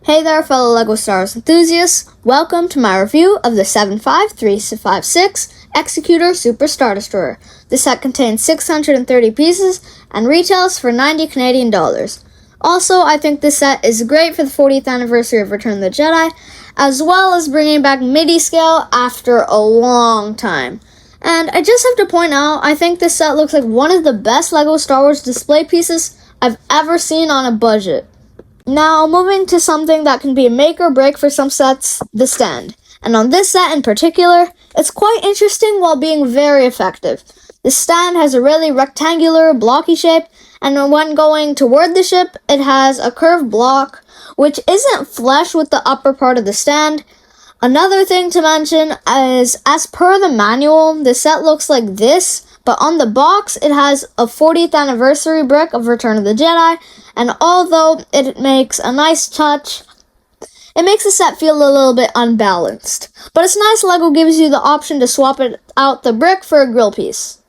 Hey there, fellow LEGO Star Wars enthusiasts. Welcome to my review of the 75356 Executor Super Star Destroyer. This set contains 630 pieces and retails for 90 Canadian dollars. Also, I think this set is great for the 40th anniversary of Return of the Jedi, as well as bringing back Midi scale after a long time. And I just have to point out, I think this set looks like one of the best LEGO Star Wars display pieces I've ever seen on a budget. Now, moving to something that can be a make or break for some sets, the stand. And on this set in particular, it's quite interesting while being very effective. The stand has a really rectangular, blocky shape, and when going toward the ship, it has a curved block, which isn't flush with the upper part of the stand. Another thing to mention is, as per the manual, the set looks like this, but on the box, it has a 40th anniversary brick of Return of the Jedi, and although it makes a nice touch, it makes the set feel a little bit unbalanced. But it's nice LEGO gives you the option to swap out the brick for a grill piece.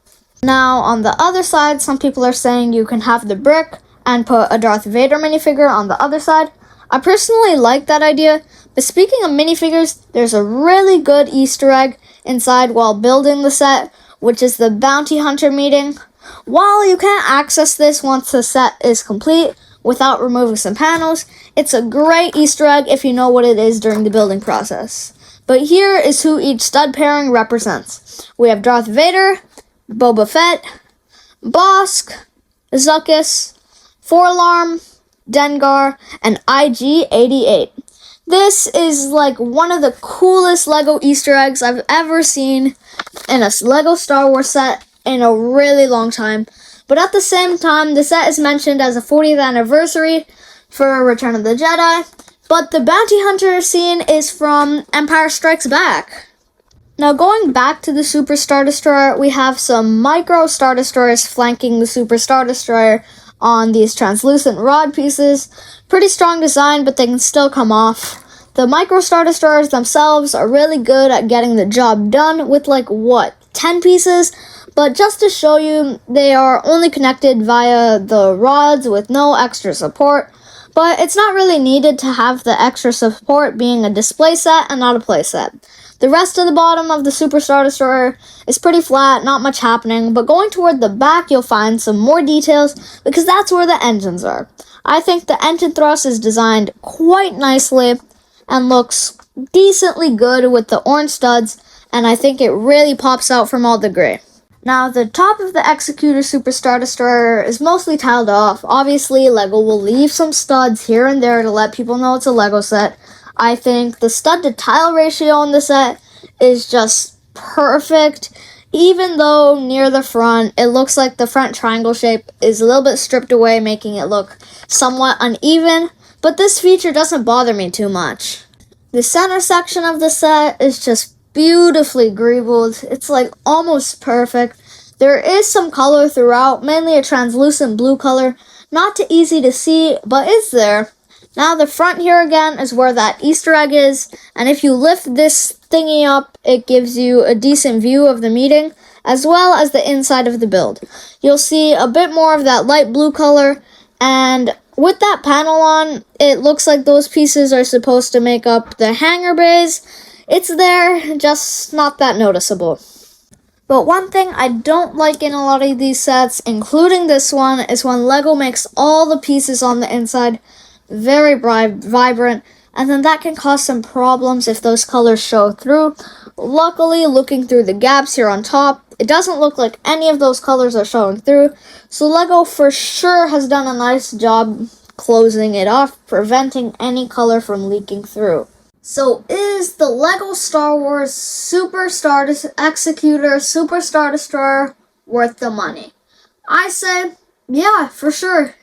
Now, on the other side, some people are saying you can have the brick and put a Darth Vader minifigure on the other side. I personally like that idea, but speaking of minifigures, there's a really good Easter egg inside while building the set, which is the Bounty Hunter meeting. While you can't access this once the set is complete without removing some panels, it's a great Easter egg if you know what it is during the building process. But here is who each stud pairing represents. We have Darth Vader, Boba Fett, Bosk, Zuckuss, Forlarm, Dengar, and IG-88. This is like one of the coolest LEGO Easter eggs I've ever seen in a LEGO Star Wars set in a really long time. But at the same time, the set is mentioned as a 40th anniversary for Return of the Jedi, but the Bounty Hunter scene is from Empire Strikes Back. Now, going back to the Super Star Destroyer, we have some micro Star Destroyers flanking the Super Star Destroyer on these translucent rod pieces. Pretty strong design, but they can still come off. The micro Star Destroyers themselves are really good at getting the job done with 10 pieces, but just to show you, they are only connected via the rods with no extra support. But it's not really needed to have the extra support, being a display set and not a play set. The rest of the bottom of the Super Star Destroyer is pretty flat, not much happening, but going toward the back you'll find some more details because that's where the engines are. I think the engine thrust is designed quite nicely and looks decently good with the orange studs, and I think it really pops out from all the gray. Now, the top of the Executor Super Star Destroyer is mostly tiled off. Obviously, LEGO will leave some studs here and there to let people know it's a LEGO set. I think the stud to tile ratio on the set is just perfect. Even though near the front, it looks like the front triangle shape is a little bit stripped away, making it look somewhat uneven. But this feature doesn't bother me too much. The center section of the set is just beautifully greebled. It's almost perfect. There is some color throughout, mainly a translucent blue color. Not too easy to see, but it's there. Now the front here again is where that Easter egg is, and if you lift this thingy up, it gives you a decent view of the meeting, as well as the inside of the build. You'll see a bit more of that light blue color, and with that panel on, it looks like those pieces are supposed to make up the hangar bays. It's there, just not that noticeable. But one thing I don't like in a lot of these sets, including this one, is when LEGO makes all the pieces on the inside very vibrant, and then that can cause some problems if those colors show through. Luckily, looking through the gaps here on top, it doesn't look like any of those colors are showing through, so LEGO for sure has done a nice job closing it off, preventing any color from leaking through. So is the LEGO Star Wars Executor Super Star Destroyer worth the money? I say, yeah, for sure.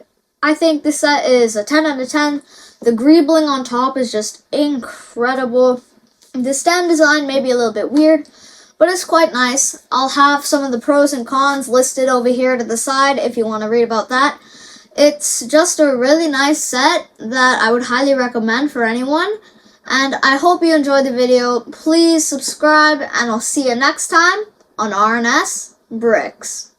I think this set is a 10 out of 10. The greebling on top is just incredible. The stand design may be a little bit weird, but it's quite nice. I'll have some of the pros and cons listed over here to the side if you want to read about that. It's just a really nice set that I would highly recommend for anyone. And I hope you enjoyed the video. Please subscribe, and I'll see you next time on R&S Bricks.